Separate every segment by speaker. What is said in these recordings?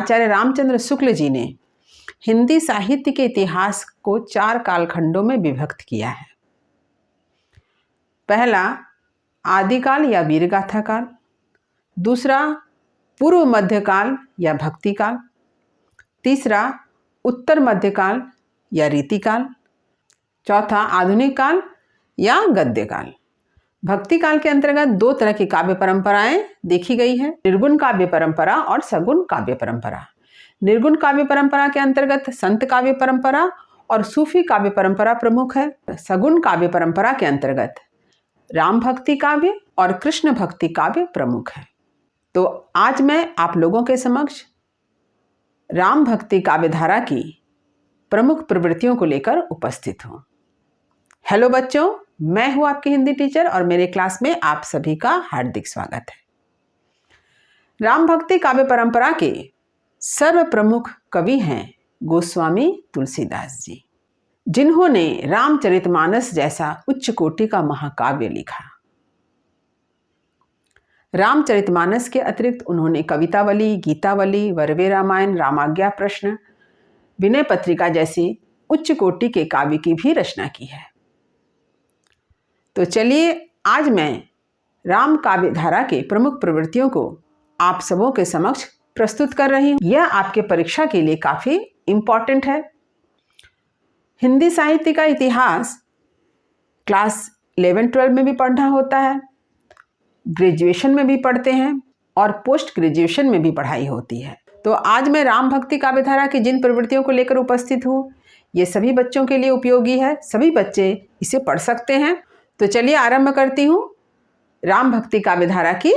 Speaker 1: आचार्य रामचंद्र शुक्ल जी ने हिंदी साहित्य के इतिहास को 4 कालखंडों में विभक्त किया है। पहला आदिकाल या वीरगाथा काल, दूसरा पूर्व मध्यकाल या भक्तिकाल, तीसरा उत्तर मध्यकाल या रीतिकाल, चौथा आधुनिक काल या गद्यकाल। भक्ति काल के अंतर्गत 2 तरह की काव्य परंपराएं देखी गई है, निर्गुण काव्य परंपरा और सगुण काव्य परंपरा। निर्गुण काव्य परंपरा के अंतर्गत संत काव्य परंपरा और सूफी काव्य परंपरा प्रमुख है। सगुण काव्य परंपरा के अंतर्गत राम भक्ति काव्य और कृष्ण भक्ति काव्य प्रमुख है। तो आज मैं आप लोगों के समक्ष राम भक्ति काव्य धारा की प्रमुख प्रवृत्तियों को लेकर उपस्थित हूँ। हेलो बच्चों, मैं हूँ आपकी हिंदी टीचर और मेरे क्लास में आप सभी का हार्दिक स्वागत है। राम भक्ति काव्य परंपरा के सर्व प्रमुख कवि हैं गोस्वामी तुलसीदास जी, जिन्होंने रामचरितमानस जैसा उच्च कोटि का महाकाव्य लिखा। रामचरितमानस के अतिरिक्त उन्होंने कवितावली, गीतावली, वरवे रामायण, रामाज्ञा प्रश्न, विनय पत्रिका जैसी उच्च कोटि के काव्य की भी रचना की है। तो चलिए आज मैं राम काव्य धारा के प्रमुख प्रवृत्तियों को आप सबों के समक्ष प्रस्तुत कर रही हूँ। यह आपके परीक्षा के लिए काफ़ी इम्पॉर्टेंट है। हिंदी साहित्य का इतिहास क्लास 11-12 में भी पढ़ना होता है, ग्रेजुएशन में भी पढ़ते हैं और पोस्ट ग्रेजुएशन में भी पढ़ाई होती है। तो आज मैं राम भक्ति काव्य धारा की जिन प्रवृत्तियों को लेकर उपस्थित हूँ, ये सभी बच्चों के लिए उपयोगी है, सभी बच्चे इसे पढ़ सकते हैं। तो चलिए आरंभ करती हूँ राम भक्ति काव्य धारा की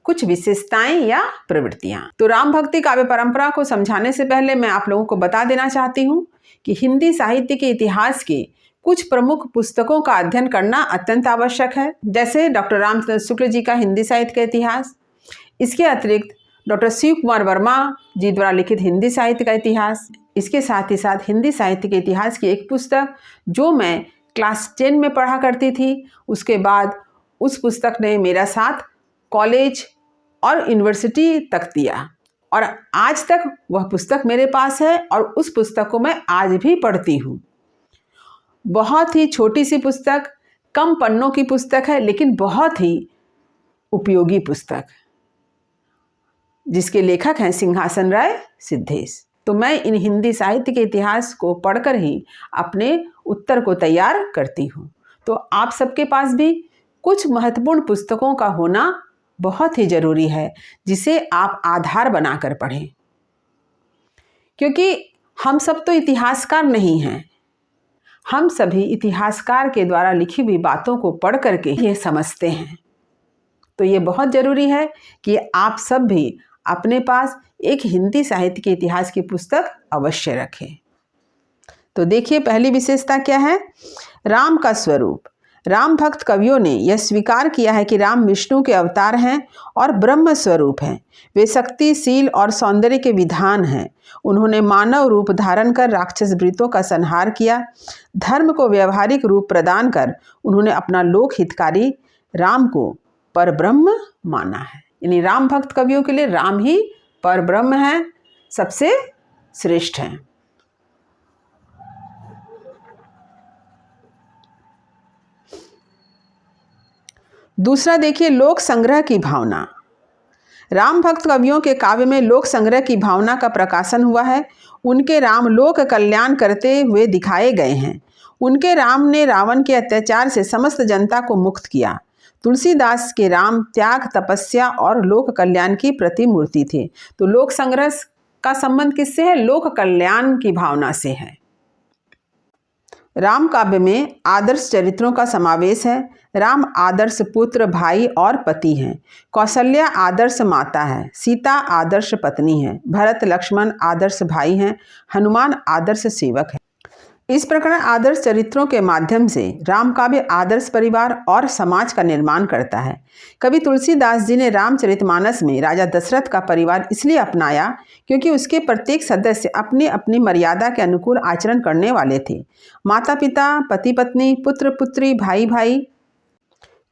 Speaker 1: कुछ विशेषताएं या प्रवृत्तियां। तो राम भक्ति काव्य परंपरा को समझाने से पहले मैं आप लोगों को बता देना चाहती हूँ कि हिंदी साहित्य के इतिहास के कुछ प्रमुख पुस्तकों का अध्ययन करना अत्यंत आवश्यक है, जैसे डॉक्टर रामचंद्र शुक्ल जी का हिंदी साहित्य का इतिहास। इसके अतिरिक्त डॉक्टर शिव कुमार वर्मा जी द्वारा लिखित हिंदी साहित्य का इतिहास। इसके साथ ही साथ हिंदी साहित्य के इतिहास की एक पुस्तक जो मैं क्लास 10 में पढ़ा करती थी, उसके बाद उस पुस्तक ने मेरा साथ कॉलेज और यूनिवर्सिटी तक दिया और आज तक वह पुस्तक मेरे पास है और उस पुस्तक को मैं आज भी पढ़ती हूँ। बहुत ही छोटी सी पुस्तक, कम पन्नों की पुस्तक है, लेकिन बहुत ही उपयोगी पुस्तक, जिसके लेखक हैं सिंहासन राय सिद्धेश। तो मैं इन हिंदी साहित्य के इतिहास को पढ़कर ही अपने उत्तर को तैयार करती हूँ। तो आप सबके पास भी कुछ महत्वपूर्ण पुस्तकों का होना बहुत ही ज़रूरी है, जिसे आप आधार बनाकर पढ़ें, क्योंकि हम सब तो इतिहासकार नहीं हैं। हम सभी इतिहासकार के द्वारा लिखी हुई बातों को पढ़ करके ये समझते हैं। तो ये बहुत ज़रूरी है कि आप सब भी अपने पास एक हिंदी साहित्य के इतिहास की पुस्तक अवश्य रखें। तो देखिए पहली विशेषता क्या है, राम का स्वरूप। राम भक्त कवियों ने यह स्वीकार किया है कि राम विष्णु के अवतार हैं और ब्रह्म स्वरूप हैं। वे शक्ति, शील और सौंदर्य के विधान हैं। उन्होंने मानव रूप धारण कर राक्षस वृत्तों का संहार किया। धर्म को व्यवहारिक रूप प्रदान कर उन्होंने अपना लोक हितकारी राम को परब्रह्म माना है। यानी राम भक्त कवियों के लिए राम ही परब्रह्म है, सबसे श्रेष्ठ हैं। दूसरा देखिए, लोक संग्रह की भावना। राम भक्त कवियों के काव्य में लोक संग्रह की भावना का प्रकाशन हुआ है। उनके राम लोक कल्याण करते हुए दिखाए गए हैं। उनके राम ने रावण के अत्याचार से समस्त जनता को मुक्त किया। तुलसीदास के राम त्याग, तपस्या और लोक कल्याण की प्रतिमूर्ति थे। तो लोक संग्रह का संबंध किससे है? लोक कल्याण की भावना से है। राम काव्य में आदर्श चरित्रों का समावेश है। राम आदर्श पुत्र, भाई और पति हैं। कौशल्या आदर्श माता है। सीता आदर्श पत्नी है। भरत लक्ष्मण आदर्श भाई हैं। हनुमान आदर्श सेवक है। इस प्रकार आदर्श चरित्रों के माध्यम से राम काव्य आदर्श परिवार और समाज का निर्माण करता है। कवि तुलसीदास जी ने रामचरितमानस में राजा दशरथ का परिवार इसलिए अपनाया क्योंकि उसके प्रत्येक सदस्य अपनी अपनी मर्यादा के अनुकूल आचरण करने वाले थे। माता पिता, पति पत्नी, पुत्र पुत्री, भाई भाई,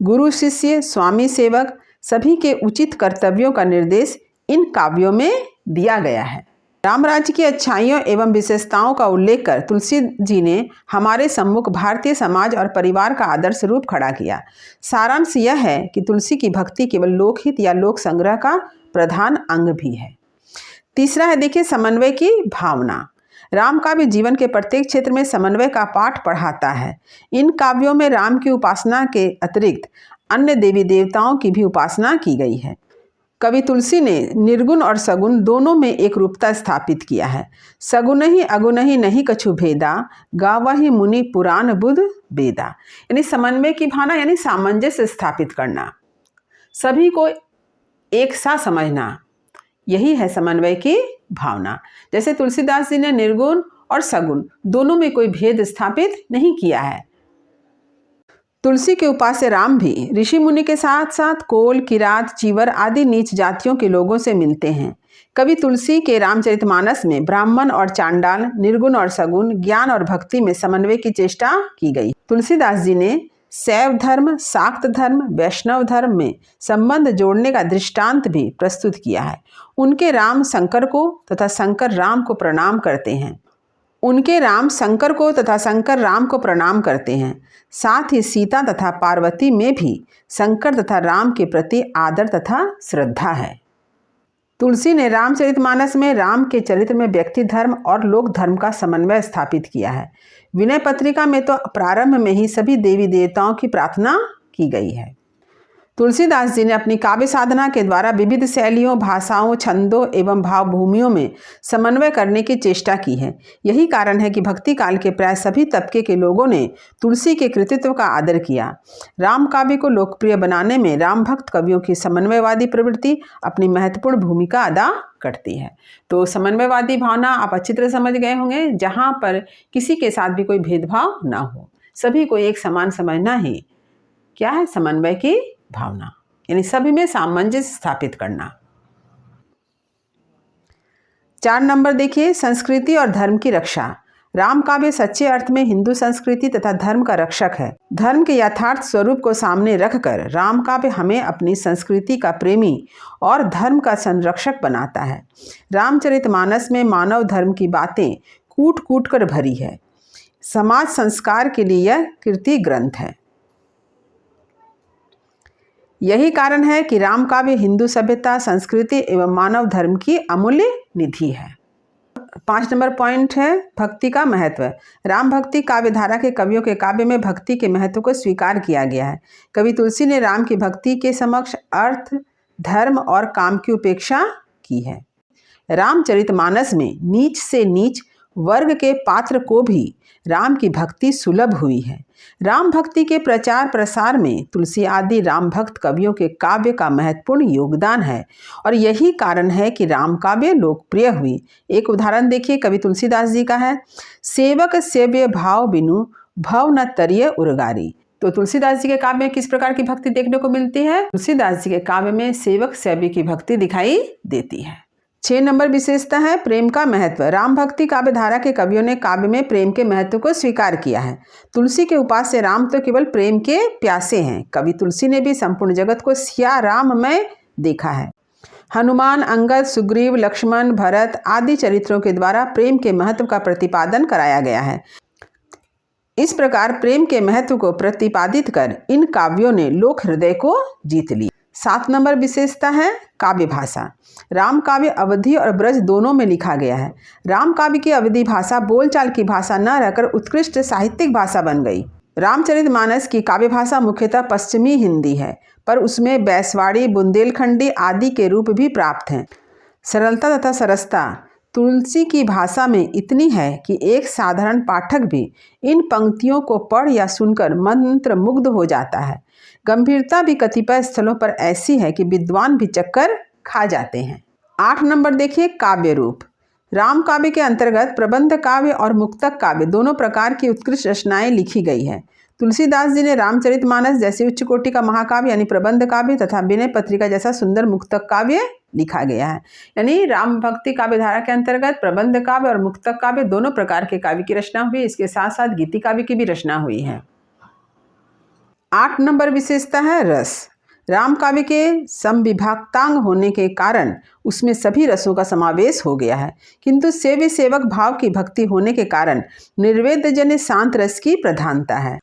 Speaker 1: गुरु शिष्य, स्वामी सेवक, सभी के उचित कर्तव्यों का निर्देश इन काव्यों में दिया गया है। राम राज्य की अच्छाइयों एवं विशेषताओं का उल्लेख कर तुलसी जी ने हमारे सम्मुख भारतीय समाज और परिवार का आदर्श रूप खड़ा किया। सारांश यह है कि तुलसी की भक्ति केवल लोकहित या लोक संग्रह का प्रधान अंग भी है। तीसरा है, देखिए, समन्वय की भावना। राम काव्य जीवन के प्रत्येक क्षेत्र में समन्वय का पाठ पढ़ाता है। इन काव्यों में राम की उपासना के अतिरिक्त अन्य देवी देवताओं की भी उपासना की गई है। कवि तुलसी ने निर्गुण और सगुण दोनों में एक रूपता स्थापित किया है। सगुण ही अगुण ही नहीं कछु भेदा, गावहि मुनि पुराण बुध वेदा। यानी समन्वय की भावना, यानी सामंजस्य स्थापित करना, सभी को एक सा समझना, यही है समन्वय की भावना। जैसे तुलसीदास जी ने निर्गुण और सगुण दोनों में कोई भेद स्थापित नहीं किया है। तुलसी के उपास्य राम भी ऋषि मुनि के साथ साथ कोल, किरात, चीवर आदि नीच जातियों के लोगों से मिलते हैं। कवि तुलसी के रामचरितमानस में ब्राह्मण और चांडाल, निर्गुण और सगुण, ज्ञान और भक्ति में समन्वय की चेष्टा की गई। तुलसीदास जी ने शैव धर्म, शाक्त धर्म, वैष्णव धर्म में संबंध जोड़ने का दृष्टांत भी प्रस्तुत किया है। उनके राम शंकर को तथा शंकर राम को प्रणाम करते हैं। साथ ही सीता तथा पार्वती में भी शंकर तथा राम के प्रति आदर तथा श्रद्धा है। तुलसी ने रामचरितमानस में राम के चरित्र में व्यक्ति धर्म और लोक धर्म का समन्वय स्थापित किया है। विनय पत्रिका में तो प्रारंभ में ही सभी देवी देवताओं की प्रार्थना की गई है। तुलसीदास जी ने अपनी काव्य साधना के द्वारा विविध शैलियों, भाषाओं, छंदों एवं भावभूमियों में समन्वय करने की चेष्टा की है। यही कारण है कि भक्ति काल के प्राय सभी तबके के लोगों ने तुलसी के कृतित्व का आदर किया। राम काव्य को लोकप्रिय बनाने में राम भक्त कवियों की समन्वयवादी प्रवृत्ति अपनी महत्वपूर्ण भूमिका अदा करती है। तो समन्वयवादी भावना आप अच्छी तरह समझ गए होंगे, जहाँ पर किसी के साथ भी कोई भेदभाव ना हो, सभी को एक समान समझना ही क्या है, समन्वय की भावना, यानी सभी में सामंजस्य स्थापित करना। 4 नंबर देखिए, संस्कृति और धर्म की रक्षा। राम काव्य सच्चे अर्थ में हिंदू संस्कृति तथा धर्म का रक्षक है। धर्म के यथार्थ स्वरूप को सामने रखकर राम काव्य हमें अपनी संस्कृति का प्रेमी और धर्म का संरक्षक बनाता है। रामचरितमानस में मानव धर्म की बातें कूट कूट कर भरी है। समाज संस्कार के लिए यह कीर्ति ग्रंथ है। यही कारण है कि राम काव्य हिंदू सभ्यता, संस्कृति एवं मानव धर्म की अमूल्य निधि है। 5 नंबर पॉइंट है, भक्ति का महत्व। राम भक्ति काव्य धारा के कवियों के काव्य में भक्ति के महत्व को स्वीकार किया गया है। कवि तुलसी ने राम की भक्ति के समक्ष अर्थ, धर्म और काम की उपेक्षा की है। रामचरितमानस में नीच से नीच वर्ग के पात्र को भी राम की भक्ति सुलभ हुई है। राम भक्ति के प्रचार प्रसार में तुलसी आदि राम भक्त कवियों के काव्य का महत्वपूर्ण योगदान है और यही कारण है कि राम काव्य लोकप्रिय हुई। एक उदाहरण देखिए, कवि तुलसीदास जी का है, सेवक सेव्य भाव बिनु भव न तरिय उर्गारी। तो तुलसीदास जी के काव्य में किस प्रकार की भक्ति देखने को मिलती है? तुलसीदास जी के काव्य में सेवक सेव्य की भक्ति दिखाई देती है। 6 नंबर विशेषता है, प्रेम का महत्व। राम भक्ति काव्य धारा के कवियों ने काव्य में प्रेम के महत्व को स्वीकार किया है। तुलसी के उपास्य राम तो केवल प्रेम के प्यासे हैं। कवि तुलसी ने भी संपूर्ण जगत को सिया राममय देखा है। हनुमान, अंगद, सुग्रीव, लक्ष्मण, भरत आदि चरित्रों के द्वारा प्रेम के महत्व का प्रतिपादन कराया गया है। इस प्रकार प्रेम के महत्व को प्रतिपादित कर इन काव्यों ने लोक हृदय को जीत लिया। 7 नंबर विशेषता है, काव्य भाषा। राम काव्य अवधी और ब्रज दोनों में लिखा गया है। राम काव्य की अवधी भाषा बोलचाल की भाषा न रहकर उत्कृष्ट साहित्यिक भाषा बन गई। रामचरितमानस की काव्य भाषा मुख्यतः पश्चिमी हिंदी है, पर उसमें बैसवाड़ी, बुंदेलखंडी आदि के रूप भी प्राप्त हैं। सरलता तथा सरसता तुलसी की भाषा में इतनी है कि एक साधारण पाठक भी इन पंक्तियों को पढ़ या सुनकर मंत्र मुग्ध हो जाता है। गंभीरता भी कतिपय स्थलों पर ऐसी है कि विद्वान भी चक्कर खा जाते हैं। 8 नंबर देखिए, काव्य रूप। राम काव्य के अंतर्गत प्रबंध काव्य और मुक्तक काव्य दोनों प्रकार की उत्कृष्ट रचनाएं लिखी गई है। तुलसीदास जी ने रामचरितमानस जैसे उच्च कोटि का महाकाव्य यानी प्रबंध काव्य तथा विनय पत्रिका जैसा सुंदर मुक्तक काव्य लिखा गया है। यानी राम भक्ति काव्य धारा के अंतर्गत प्रबंध काव्य और मुक्तक काव्य दोनों प्रकार के काव्य की रचना हुई। इसके साथ साथ गीति काव्य की भी रचना हुई है। 8 नंबर विशेषता है, रस। राम काव्य के समविभाक्तांग होने के कारण उसमें सभी रसों का समावेश हो गया है, किंतु सेव्य सेवक भाव की भक्ति होने के कारण निर्वेदजन्य शांत रस की प्रधानता है।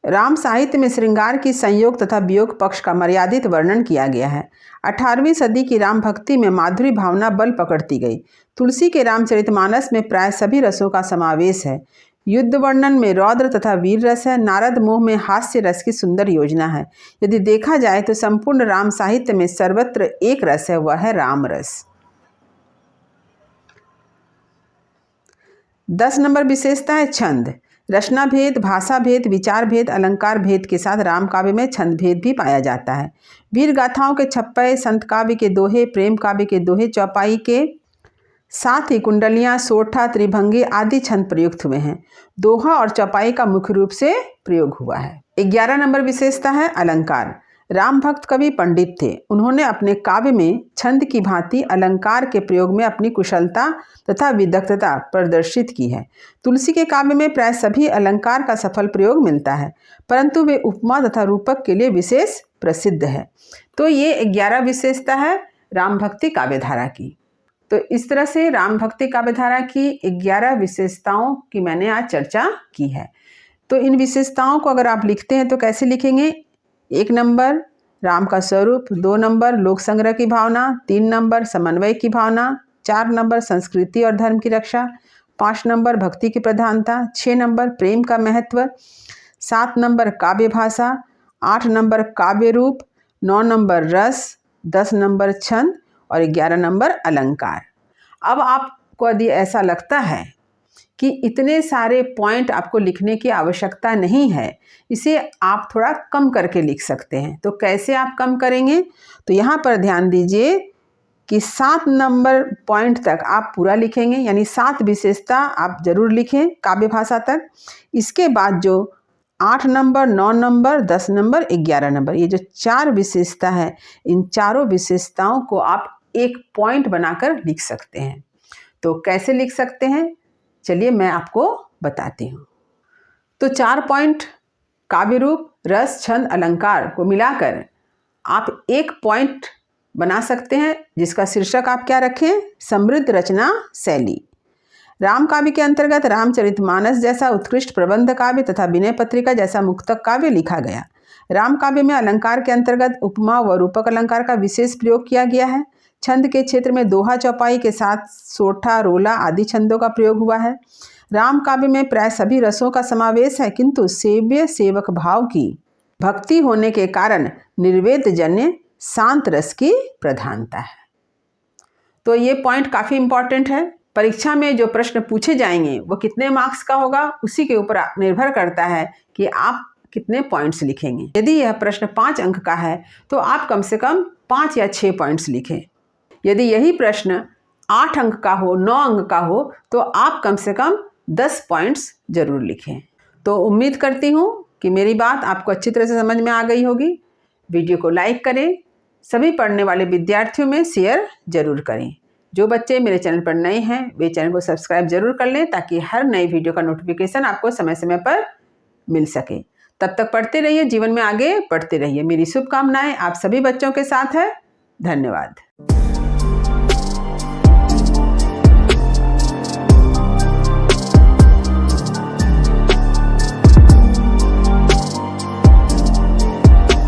Speaker 1: राम साहित्य में श्रृंगार की संयोग तथा वियोग पक्ष का मर्यादित वर्णन किया गया है। 18वीं सदी की राम भक्ति में माधुरी भावना बल पकड़ती गई। तुलसी के रामचरितमानस में प्राय सभी रसों का समावेश है। युद्ध वर्णन में रौद्र तथा वीर रस है। नारद मोह में हास्य रस की सुंदर योजना है। यदि देखा जाए तो संपूर्ण राम साहित्य में सर्वत्र एक रस है, वह है राम रस। 10 नंबर विशेषता है छंद। रचना भेद, भाषा भेद, विचार भेद, अलंकार भेद के साथ राम काव्य में छंद भेद भी पाया जाता है। वीर गाथाओं के छप्पे, संत काव्य के दोहे, प्रेम काव्य के दोहे, चौपाई के साथ ही कुंडलियाँ, सोठा, त्रिभंगी आदि छंद प्रयुक्त हुए हैं। दोहा और चौपाई का मुख्य रूप से प्रयोग हुआ है। 11 नंबर विशेषता है अलंकार। राम भक्त कवि पंडित थे। उन्होंने अपने काव्य में छंद की भांति अलंकार के प्रयोग में अपनी कुशलता तथा विदग्धता प्रदर्शित की है। तुलसी के काव्य में प्राय सभी अलंकार का सफल प्रयोग मिलता है, परंतु वे उपमा तथा रूपक के लिए विशेष प्रसिद्ध है। तो ये 11 विशेषता है राम भक्ति काव्यधारा की। तो इस तरह से राम भक्ति काव्यधारा की 11 विशेषताओं की मैंने आज चर्चा की है। तो इन विशेषताओं को अगर आप लिखते हैं तो कैसे लिखेंगे? 1 नंबर राम का स्वरूप, 2 नंबर लोक संग्रह की भावना, 3 नंबर समन्वय की भावना, 4 नंबर संस्कृति और धर्म की रक्षा, 5 नंबर भक्ति की प्रधानता, 6 नंबर प्रेम का महत्व, 7 नंबर काव्य भाषा, 8 नंबर काव्य रूप, 9 नंबर रस, 10 नंबर छंद और 11 नंबर अलंकार। अब आपको यदि ऐसा लगता है कि इतने सारे पॉइंट आपको लिखने की आवश्यकता नहीं है, इसे आप थोड़ा कम करके लिख सकते हैं। तो कैसे आप कम करेंगे? तो यहाँ पर ध्यान दीजिए कि 7 नंबर पॉइंट तक आप पूरा लिखेंगे, यानी 7 विशेषता आप जरूर लिखें काव्य भाषा तक। इसके बाद जो 8 नंबर, 9 नंबर, 10 नंबर, 11 नंबर, ये जो 4 विशेषता है, इन चारों विशेषताओं को आप एक पॉइंट बनाकर लिख सकते हैं। तो कैसे लिख सकते हैं, चलिए मैं आपको बताती हूँ। तो 4 पॉइंट काव्य रूप, रस, छंद, अलंकार को मिलाकर आप एक पॉइंट बना सकते हैं, जिसका शीर्षक आप क्या रखें? समृद्ध रचना शैली। राम काव्य के अंतर्गत रामचरितमानस जैसा उत्कृष्ट प्रबंध काव्य तथा विनय पत्रिका जैसा मुक्तक काव्य लिखा गया। राम काव्य में अलंकार के अंतर्गत उपमा व रूपक अलंकार का विशेष प्रयोग किया गया है। छंद के क्षेत्र में दोहा, चौपाई के साथ सोठा, रोला आदि छंदों का प्रयोग हुआ है। राम काव्य में प्राय सभी रसों का समावेश है, किंतु सेव्य सेवक भाव की भक्ति होने के कारण निर्वेदजन्य शांत रस की प्रधानता है। तो ये पॉइंट काफ़ी इंपॉर्टेंट है। परीक्षा में जो प्रश्न पूछे जाएंगे वो कितने मार्क्स का होगा, उसी के ऊपर निर्भर करता है कि आप कितने पॉइंट्स लिखेंगे। यदि यह प्रश्न 5 अंक का है तो आप कम से कम 5 या 6 पॉइंट्स लिखें। यदि यही प्रश्न 8 अंक का हो, 9 अंक का हो, तो आप कम से कम 10 पॉइंट्स जरूर लिखें। तो उम्मीद करती हूँ कि मेरी बात आपको अच्छी तरह से समझ में आ गई होगी। वीडियो को लाइक करें, सभी पढ़ने वाले विद्यार्थियों में शेयर जरूर करें। जो बच्चे मेरे चैनल पर नए हैं वे चैनल को सब्सक्राइब जरूर कर लें, ताकि हर नई वीडियो का नोटिफिकेशन आपको समय समय पर मिल सके। तब तक पढ़ते रहिए, जीवन में आगे बढ़ते रहिए। मेरी शुभकामनाएं आप सभी बच्चों के साथ है। धन्यवाद।